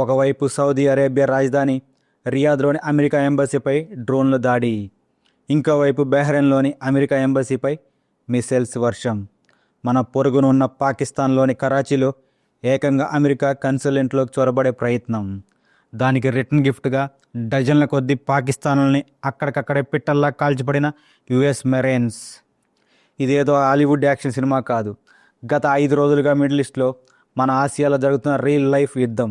ఒకవైపు Saudi Arabia రాజధాని రియాద్లోని America ఎంబసీపై డ్రోన్ల దాడి, ఇంకోవైపు బహ్రెయిన్లోని అమెరికా ఎంబసీపై మిసైల్స్ వర్షం. మన పొరుగున ఉన్న పాకిస్తాన్లోని కరాచీలో ఏకంగా అమెరికా కన్సులేట్లోకి చొరబడే ప్రయత్నం. దానికి రిటర్న్ గిఫ్ట్గా డజన్ల కొద్దీ పాకిస్తాన్లని అక్కడికక్కడే పిట్టల్లా కాల్చిపడిన యుఎస్ మెరైన్స్. ఇదేదో హాలీవుడ్ యాక్షన్ సినిమా కాదు. గత 5 రోజులుగా మిడిల్ ఈస్ట్లో, మన ఆసియాలో జరుగుతున్న రియల్ లైఫ్ యుద్ధం.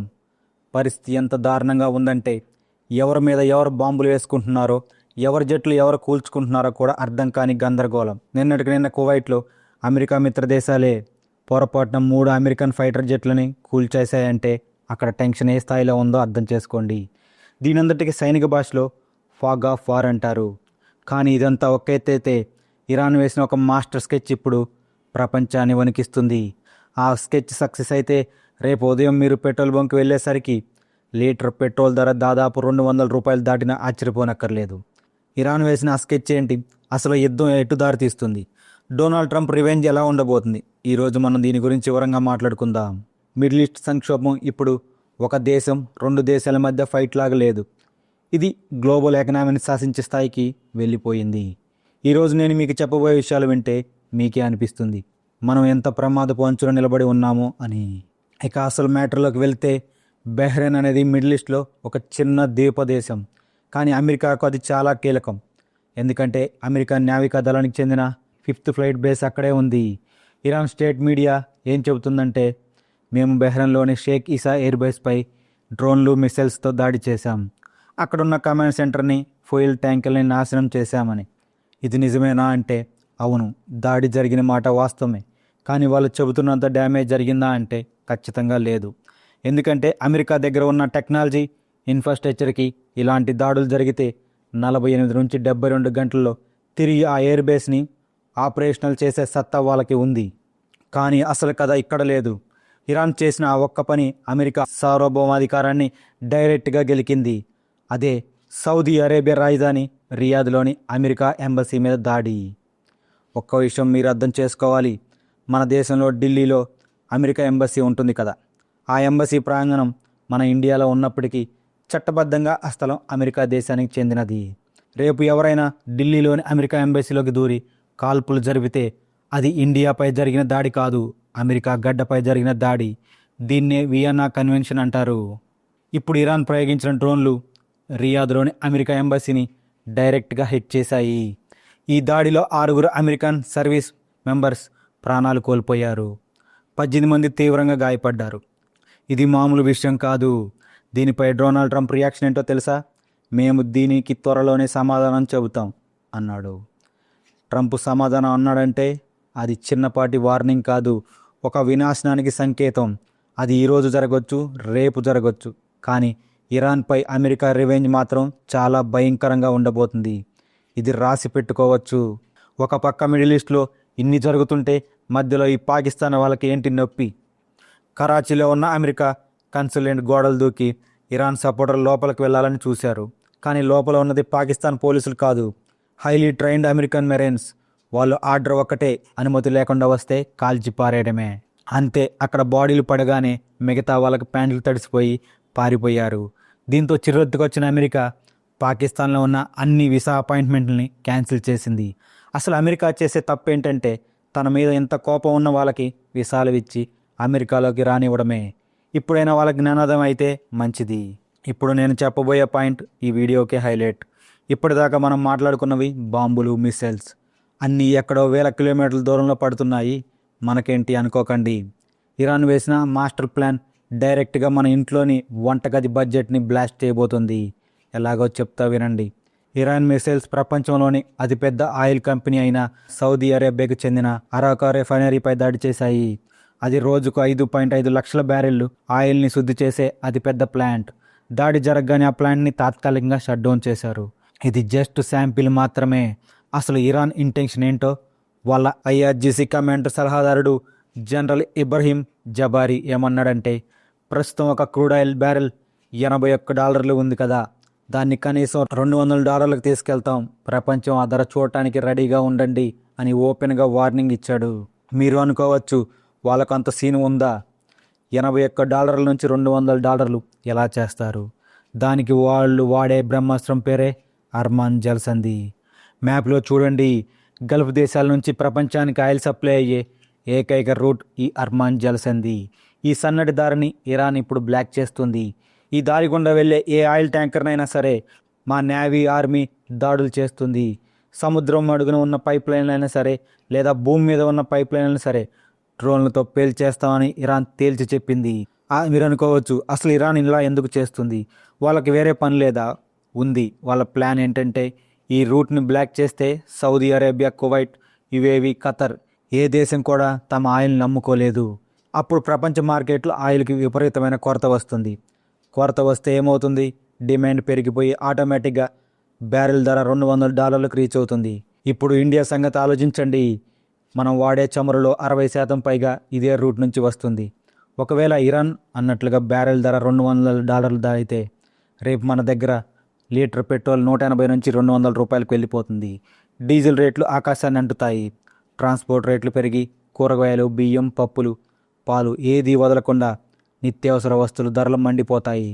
పరిస్థితి ఎంత దారుణంగా ఉందంటే ఎవరి మీద ఎవరు బాంబులు వేసుకుంటున్నారో, ఎవరి జట్లు ఎవరు కూల్చుకుంటున్నారో కూడా అర్థం కాని గందరగోళం. నిన్నటికి నిన్న కువైట్లో అమెరికా మిత్ర దేశాలే పొరపాటున 3 అమెరికన్ ఫైటర్ జట్లని కూల్చేశాయంటే అక్కడ టెన్షన్ ఏ స్థాయిలో ఉందో అర్థం చేసుకోండి. దీనంతటికి సైనిక భాషలో ఫాగ్ ఆఫ్ వార్ అంటారు. కానీ ఇదంతా ఒక ఎత్తైతే ఇరాన్ వేసిన ఒక మాస్టర్ స్కెచ్ ఇప్పుడు ప్రపంచాన్ని వణికిస్తుంది. ఆ స్కెచ్ సక్సెస్ అయితే రేపు ఉదయం మీరు పెట్రోల్ బంక్ వెళ్ళేసరికి లీటర్ పెట్రోల్ ధర దాదాపు 200 రూపాయలు దాటినా ఆశ్చర్యపోనక్కర్లేదు. ఇరాన్ వేసిన ఆ స్కెచ్ ఏంటి? అసలు యుద్ధం ఎటు దారి తీస్తుంది? డొనాల్డ్ ట్రంప్ రివెంజ్ ఎలా ఉండబోతుంది? ఈరోజు మనం దీని గురించి వివరంగా మాట్లాడుకుందాం. మిడిల్ ఈస్ట్ సంక్షోభం ఇప్పుడు ఒక దేశం 2 దేశాల మధ్య ఫైట్ లాగా లేదు. ఇది గ్లోబల్ ఎకనామీని శాసించే స్థాయికి వెళ్ళిపోయింది. ఈరోజు నేను మీకు చెప్పబోయే విషయాలు వింటే మీకే అనిపిస్తుంది మనం ఎంత ప్రమాదపు అంచున నిలబడి ఉన్నామో అని. ఇక అసలు మ్యాటర్లోకి వెళ్తే, బహ్రెయిన్ అనేది మిడిల్ ఈస్ట్లో ఒక చిన్న ద్వీపదేశం. కానీ అమెరికాకు అది చాలా కీలకం. ఎందుకంటే అమెరికా నావికా దళానికి చెందిన 5th ఫ్లైట్ బేస్ అక్కడే ఉంది. ఇరాన్ స్టేట్ మీడియా ఏం చెబుతుందంటే, మేము బహ్రెయిన్లోని షేక్ ఇసా ఎయిర్ బేస్పై డ్రోన్లు మిసైల్స్తో దాడి చేశాం, అక్కడున్న కమాండ్ సెంటర్ని, ఫుయల్ ట్యాంకుల్ని నాశనం చేశామని. ఇది నిజమేనా అంటే అవును, దాడి జరిగిన మాట వాస్తవమే. కానీ వాళ్ళు చెబుతున్నంత డ్యామేజ్ జరిగిందా అంటే ఖచ్చితంగా లేదు. ఎందుకంటే అమెరికా దగ్గర ఉన్న టెక్నాలజీ, ఇన్ఫ్రాస్ట్రక్చర్కి ఇలాంటి దాడులు జరిగితే 48 నుంచి 72 గంటల్లో తిరిగి ఆ ఎయిర్ బేస్ని ఆపరేషనల్ చేసే సత్తా వాళ్ళకి ఉంది. కానీ అసలు కథ ఇక్కడ లేదు. ఇరాన్ చేసిన ఆ ఒక్క పని అమెరికా సార్వభౌమాధికారాన్ని డైరెక్ట్గా గెలికింది. అదే సౌదీ అరేబియా రాజధాని రియాద్లోని అమెరికా ఎంబసీ మీద దాడి. ఒక్క విషయం మీరు అర్థం చేసుకోవాలి. మన దేశంలో ఢిల్లీలో అమెరికా ఎంబసీ ఉంటుంది కదా, ఆ ఎంబసీ ప్రాంగణం మన ఇండియాలో ఉన్నప్పటికీ చట్టబద్ధంగా ఆ స్థలం అమెరికా దేశానికి చెందినది. రేపు ఎవరైనా ఢిల్లీలోని అమెరికా ఎంబసీలోకి దూరి కాల్పులు జరిపితే అది ఇండియాపై జరిగిన దాడి కాదు, అమెరికా గడ్డపై జరిగిన దాడి. దీన్నే వియన్నా కన్వెన్షన్ అంటారు. ఇప్పుడు ఇరాన్ ప్రయోగించిన డ్రోన్లు రియాద్లోని అమెరికా ఎంబసీని డైరెక్ట్గా హిట్ చేశాయి. ఈ దాడిలో 6 అమెరికన్ సర్వీస్ మెంబర్స్ ప్రాణాలు కోల్పోయారు, 18 మంది తీవ్రంగా గాయపడ్డారు. ఇది మామూలు విషయం కాదు. దీనిపై డొనాల్డ్ ట్రంప్ రియాక్షన్ ఏంటో తెలుసా? మేము దీనికి త్వరలోనే సమాధానం చెబుతాం అన్నాడు. ట్రంప్ సమాధానం అన్నాడంటే అది చిన్నపాటి వార్నింగ్ కాదు, ఒక వినాశనానికి సంకేతం. అది ఈరోజు జరగవచ్చు, రేపు జరగవచ్చు. కానీ ఇరాన్పై అమెరికా రివెంజ్ మాత్రం చాలా భయంకరంగా ఉండబోతుంది. ఇది రాసి పెట్టుకోవచ్చు. ఒక పక్క మిడిల్ ఈస్ట్లో ఇన్ని జరుగుతుంటే మధ్యలో ఈ పాకిస్తాన్ వాళ్ళకి ఏంటి నొప్పి? కరాచీలో ఉన్న అమెరికా కన్సులేట్ గోడలు దూకి ఇరాన్ సపోర్టర్లు లోపలికి వెళ్ళాలని చూశారు. కానీ లోపల ఉన్నది పాకిస్తాన్ పోలీసులు కాదు, హైలీ ట్రైన్డ్ అమెరికన్ మెరైన్స్. వాళ్ళు ఆర్డర్ ఒక్కటే, అనుమతి లేకుండా వస్తే కాల్చి పారేయడమే. అంతే, అక్కడ బాడీలు పడగానే మిగతా వాళ్ళకి ప్యాంట్లు తడిసిపోయి పారిపోయారు. దీంతో చిరెత్తుకొచ్చిన అమెరికా పాకిస్తాన్లో ఉన్న అన్ని వీసా అపాయింట్మెంట్లని క్యాన్సిల్ చేసింది. అసలు అమెరికా చేసే తప్పు ఏంటంటే తన మీద ఎంత కోపం ఉన్న వాళ్ళకి వీసాలు ఇచ్చి అమెరికాలోకి రానివ్వడమే. ఇప్పుడైనా వాళ్ళకి జ్ఞానోదయం అయితే మంచిది. ఇప్పుడు నేను చెప్పబోయే పాయింట్ ఈ వీడియోకే హైలైట్. ఇప్పటిదాకా మనం మాట్లాడుకున్నవి బాంబులు, మిసైల్స్ అన్నీ ఎక్కడో వేల కిలోమీటర్ల దూరంలో పడుతున్నాయి. మనకేంటి అనుకోకండి. ఇరాన్ వేసిన మాస్టర్ ప్లాన్ డైరెక్ట్గా మన ఇంట్లోని వంటగది బడ్జెట్ని బ్లాస్ట్ చేయబోతుంది. ఎలాగో చెప్తా వినండి. ఇరాన్ మిసైల్స్ ప్రపంచంలోని అతిపెద్ద ఆయిల్ కంపెనీ అయిన సౌదీ అరేబియాకు చెందిన అరాకా రిఫైనరీపై దాడి చేశాయి. అది రోజుకు 5.5 లక్షల బ్యారెళ్లు ఆయిల్ని శుద్ధి చేసే అతిపెద్ద ప్లాంట్. దాడి జరగగానే ఆ ప్లాంట్ని తాత్కాలికంగా షట్ డౌన్ చేశారు. ఇది జస్ట్ శాంపిల్ మాత్రమే. అసలు ఇరాన్ ఇంటెన్షన్ ఏంటో వాళ్ళ IRGC కమాండర్ సలహాదారుడు జనరల్ ఇబ్రహీం జబారీ ఏమన్నాడంటే, ప్రస్తుతం ఒక క్రూడ్ ఆయిల్ బ్యారెల్ $81 ఉంది కదా, దాన్ని కనీసం $200లకు తీసుకెళ్తాం. ప్రపంచం ఆ ధర చూడటానికి రెడీగా ఉండండి అని ఓపెన్గా వార్నింగ్ ఇచ్చాడు. మీరు అనుకోవచ్చు వాళ్ళకు అంత సీన్ ఉందా? $81 నుంచి $200 ఎలా చేస్తారు? దానికి వాళ్ళు వాడే బ్రహ్మాస్త్రం పేరే అర్మాన్ జలసంధి. మ్యాప్లో చూడండి, గల్ఫ్ దేశాల నుంచి ప్రపంచానికి ఆయిల్ సప్లై అయ్యే ఏకైక రూట్ ఈ అర్మాన్ జలసంధి. ఈ సన్నటి దారిని ఇరాన్ ఇప్పుడు బ్లాక్ చేస్తుంది. ఈ దారి గుండా వెళ్ళే ఏ ఆయిల్ ట్యాంకర్నైనా సరే మా నేవీ, ఆర్మీ దాడులు చేస్తుంది. సముద్రం అడుగున ఉన్న పైప్ లైన్లు అయినా సరే, లేదా భూమి మీద ఉన్న పైప్ లైన్లు సరే డ్రోన్లతో పేల్చేస్తామని ఇరాన్ తేల్చి చెప్పింది. మీరు అనుకోవచ్చు, అసలు ఇరాన్ ఇలా ఎందుకు చేస్తుంది? వాళ్ళకి వేరే పని లేదా? ఉంది. వాళ్ళ ప్లాన్ ఏంటంటే, ఈ రూట్ని బ్లాక్ చేస్తే Saudi Arabia, Kuwait, UAE, Qatar ఏ దేశం కూడా తమ ఆయిల్ని నమ్ముకోలేదు. అప్పుడు ప్రపంచ మార్కెట్లో ఆయిల్కి విపరీతమైన కొరత వస్తుంది. కొరత వస్తే ఏమవుతుంది? డిమాండ్ పెరిగిపోయి ఆటోమేటిక్గా బ్యారెల్ ధర $200 రీచ్ అవుతుంది. ఇప్పుడు ఇండియా సంగతి ఆలోచించండి. మనం వాడే చమురులో 60% పైగా ఇదే రూట్ నుంచి వస్తుంది. ఒకవేళ ఇరాన్ అన్నట్లుగా బ్యారెల్ ధర $200 దాటితే రేపు మన దగ్గర లీటర్ పెట్రోల్ 180 నుంచి $200 వెళ్ళిపోతుంది. డీజిల్ రేట్లు ఆకాశాన్ని అంటుతాయి. ట్రాన్స్పోర్ట్ రేట్లు పెరిగి కూరగాయలు, బియ్యం, పప్పులు, పాలు ఏదీ వదలకుండా నిత్యావసర వస్తువులు ధరలు మండిపోతాయి.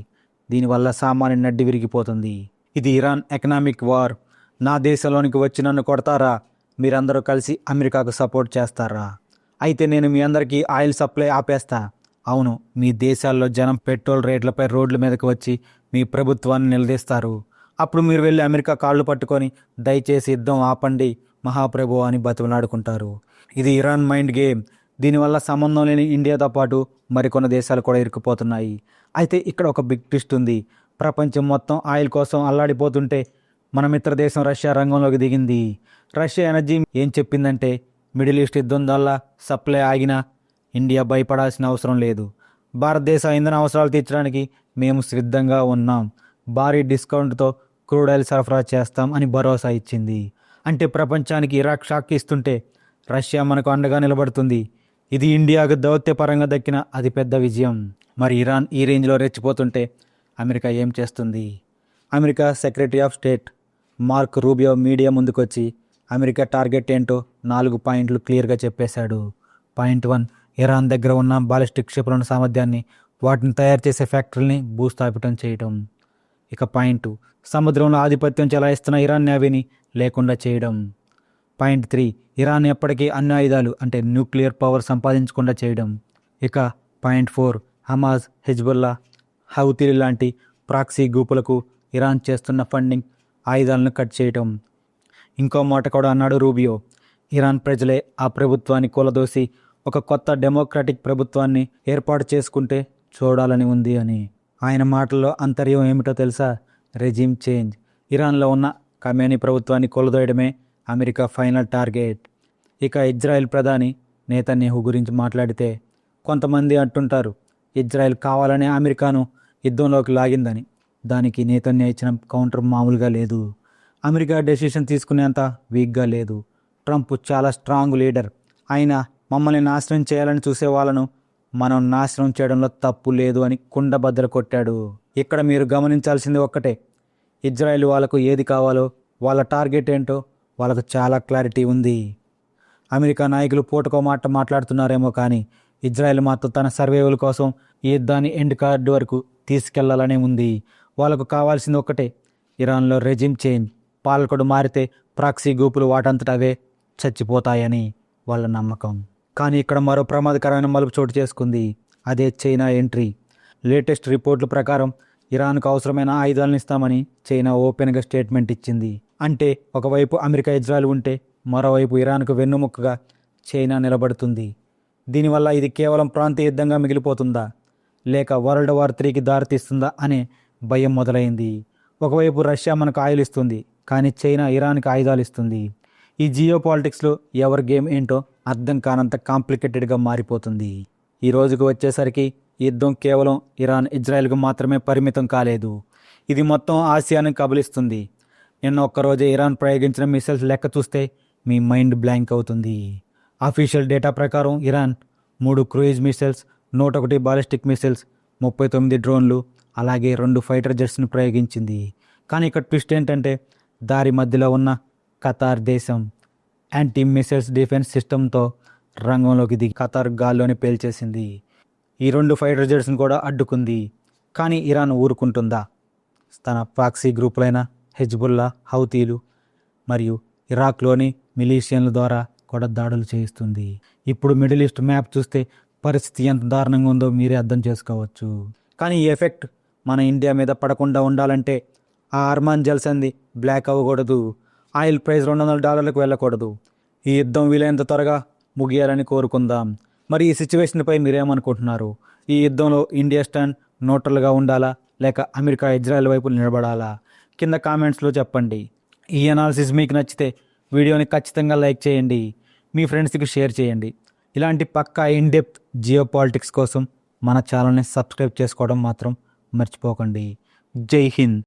దీనివల్ల సామాన్య నడ్డి విరిగిపోతుంది. ఇది ఇరాన్ ఎకనామిక్ వార్. నా దేశంలోనికి వచ్చి నన్ను కొడతారా? మీరందరూ కలిసి అమెరికాకు సపోర్ట్ చేస్తారా? అయితే నేను మీ అందరికీ ఆయిల్ సప్లై ఆపేస్తా. అవును, మీ దేశాల్లో జనం పెట్రోల్ రేట్లపై రోడ్ల మీదకి వచ్చి మీ ప్రభుత్వాన్ని నిలదీస్తారు. అప్పుడు మీరు వెళ్ళి అమెరికా కాళ్ళు పట్టుకొని దయచేసి యుద్ధం ఆపండి మహాప్రభు అని బతిమలాడుకుంటారు. ఇది ఇరాన్ మైండ్ గేమ్. దీనివల్ల సంబంధం లేని ఇండియాతో పాటు మరికొన్ని దేశాలు కూడా ఇరుక్కుపోతున్నాయి. అయితే ఇక్కడ ఒక బిగ్ ట్విస్ట్ ఉంది. ప్రపంచం మొత్తం ఆయిల్ కోసం అల్లాడిపోతుంటే మన మిత్ర దేశం రష్యా రంగంలోకి దిగింది. రష్యా ఎనర్జీ ఏం చెప్పిందంటే, మిడిల్ ఈస్ట్ యుద్ధం వల్ల సప్లై ఆగినా ఇండియా భయపడాల్సిన అవసరం లేదు. భారతదేశ ఇంధన అవసరాలు తీర్చడానికి మేము సిద్ధంగా ఉన్నాం. భారీ డిస్కౌంట్తో క్రూడ్ ఆయిల్ సరఫరా చేస్తాం అని భరోసా ఇచ్చింది. అంటే ప్రపంచానికి ఇరాక్ షాక్ ఇస్తుంటే రష్యా మనకు అండగా నిలబడుతుంది. ఇది ఇండియాకు దౌత్యపరంగా దక్కిన అతిపెద్ద విజయం. మరి ఇరాన్ ఈ రేంజ్లో రెచ్చిపోతుంటే అమెరికా ఏం చేస్తుంది? America secretary of state mark Rubio media ముందుకొచ్చి అమెరికా టార్గెట్ ఏంటో 4 పాయింట్లు క్లియర్గా చెప్పేశాడు. పాయింట్ 1, ఇరాన్ దగ్గర ఉన్న బాలిస్టిక్ క్షిపణుల సామర్థ్యాన్ని, వాటిని తయారు చేసే ఫ్యాక్టరీని భూస్థాపితం చేయడం. ఇక పాయింట్ 2, సముద్రంలో ఆధిపత్యం చెలాయిస్తున్న ఇరాన్ నేవీని లేకుండా చేయడం. పాయింట్ 3, ఇరాన్ ఎప్పటికీ అన్ని ఆయుధాలు అంటే న్యూక్లియర్ పవర్ సంపాదించకుండా చేయడం. ఇక పాయింట్ 4, హమాజ్, హెజ్బుల్లా, హౌతీలు లాంటి ప్రాక్సీ గ్రూపులకు ఇరాన్ చేస్తున్న ఫండింగ్, ఆయుధాలను కట్ చేయటం. ఇంకో మాట కూడా అన్నాడు రూబియో, ఇరాన్ ప్రజలే ఆ ప్రభుత్వాన్ని కూలదోసి ఒక కొత్త డెమోక్రాటిక్ ప్రభుత్వాన్ని ఏర్పాటు చేసుకుంటే చూడాలని ఉంది అని. ఆయన మాటల్లో అంతర్యం ఏమిటో తెలుసా? Regime change. ఇరాన్లో ఉన్న ఖమేనీ ప్రభుత్వాన్ని కూలదోయడమే అమెరికా ఫైనల్ టార్గెట్. ఇక ఇజ్రాయెల్ ప్రధాని నేతన్యాహు గురించి మాట్లాడితే కొంతమంది అంటుంటారు, ఇజ్రాయెల్ కావాలనే అమెరికాను యుద్ధంలోకి లాగిందని. దానికి నేతన్యాహు ఇచ్చిన కౌంటర్ మామూలుగా లేదు. అమెరికా డెసిషన్ తీసుకునేంత వీక్గా లేదు. ట్రంప్ చాలా స్ట్రాంగ్ లీడర్. ఆయన మమ్మల్ని నాశనం చేయాలని చూసే వాళ్ళను మనం నాశనం చేయడంలో తప్పు లేదు అని కుండబద్దలు కొట్టాడు. ఇక్కడ మీరు గమనించాల్సింది ఒక్కటే, ఇజ్రాయెల్ వాళ్ళకు ఏది కావాలో, వాళ్ళ టార్గెట్ ఏంటో వాళ్ళకు చాలా క్లారిటీ ఉంది. అమెరికా నాయకులు పూటకో మాట మాట్లాడుతున్నారేమో కానీ ఇజ్రాయెల్ మాత్రం తన సర్వైవల్ కోసం ఈ యుద్ధాన్ని ఎండ్ కార్డు వరకు తీసుకెళ్లాలనే ఉంది. వాళ్ళకు కావాల్సింది ఒక్కటే, ఇరాన్లో రెజిమ్ చేంజ్. పాలకుడు మారితే ప్రాక్సీ గ్రూపులు వాటంతట అవే చచ్చిపోతాయని వాళ్ళ నమ్మకం. కానీ ఇక్కడ మరో ప్రమాదకరమైన మలుపు చోటు చేసుకుంది. అదే చైనా ఎంట్రీ. లేటెస్ట్ రిపోర్ట్ల ప్రకారం ఇరాన్కు అవసరమైన ఆయుధాలను ఇస్తామని చైనా ఓపెన్గా స్టేట్మెంట్ ఇచ్చింది. అంటే ఒకవైపు అమెరికా, ఇజ్రాయెల్ ఉంటే మరోవైపు ఇరాన్కు వెన్నుముక్కగా చైనా నిలబడుతుంది. దీనివల్ల ఇది కేవలం ప్రాంతీయ యుద్ధంగా మిగిలిపోతుందా, లేక వరల్డ్ వార్ 3కి దారితీస్తుందా అనే భయం మొదలైంది. ఒకవైపు రష్యా మనకు ఆయిల్ ఇస్తుంది, కానీ చైనా ఇరాన్కి ఆయుధాలు ఇస్తుంది. ఈ జియో పాలిటిక్స్లో ఎవరి గేమ్ ఏంటో అర్థం కానంత కాంప్లికేటెడ్గా మారిపోతుంది. ఈ రోజుకు వచ్చేసరికి యుద్ధం కేవలం ఇరాన్, ఇజ్రాయెల్కు మాత్రమే పరిమితం కాలేదు. ఇది మొత్తం ఆసియాను కబలిస్తుంది. నిన్న ఒక్కరోజే ఇరాన్ ప్రయోగించిన మిసైల్స్ లెక్క చూస్తే మీ మైండ్ బ్లాంక్ అవుతుంది. అఫీషియల్ డేటా ప్రకారం Iran 3 cruise missiles, 101 ballistic missiles, 39 డ్రోన్లు, అలాగే 2 ఫైటర్ జెట్స్ను ప్రయోగించింది. కానీ ఇక్కడ ట్విస్ట్ ఏంటంటే, దారి మధ్యలో ఉన్న ఖతార్ దేశం యాంటీ మిసైల్స్ డిఫెన్స్ సిస్టంతో రంగంలోకి దిగి ఖతార్ గాల్లోనే పేల్చేసింది. ఈ 2 ఫైటర్ జెట్స్ని కూడా అడ్డుకుంది. కానీ ఇరాన్ ఊరుకుంటుందా? తన ప్రాక్సీ గ్రూపులైన హెజ్బుల్లా, హౌతీలు మరియు ఇరాక్లోని మిలీషియన్ల ద్వారా కూడా దాడులు చేయిస్తుంది. ఇప్పుడు మిడిల్ ఈస్ట్ మ్యాప్ చూస్తే పరిస్థితి ఎంత దారుణంగా ఉందో మీరే అర్థం చేసుకోవచ్చు. కానీ ఈ ఎఫెక్ట్ మన ఇండియా మీద పడకుండా ఉండాలంటే ఆ అర్మాన్ జల్సంది బ్లాక్ అవ్వకూడదు, ఆయిల్ ప్రైస్ $200 వెళ్ళకూడదు. ఈ యుద్ధం వీలైనంత త్వరగా ముగియాలని కోరుకుందాం. మరి ఈ సిచ్యువేషన్పై మీరేమనుకుంటున్నారు? ఈ యుద్ధంలో ఇండియా స్టాండ్ న్యూట్రల్గా ఉండాలా లేక అమెరికా ఇజ్రాయెల్ వైపు నిలబడాలా? కింద కామెంట్స్లో చెప్పండి. ఈ అనాలిసిస్ మీకు నచ్చితే వీడియోని ఖచ్చితంగా లైక్ చేయండి, మీ ఫ్రెండ్స్కి షేర్ చేయండి. ఇలాంటి పక్కా ఇన్డెప్త్ జియో పాలిటిక్స్ కోసం మన ఛానల్ని సబ్స్క్రైబ్ చేసుకోవడం మాత్రం మర్చిపోకండి. జై హింద్.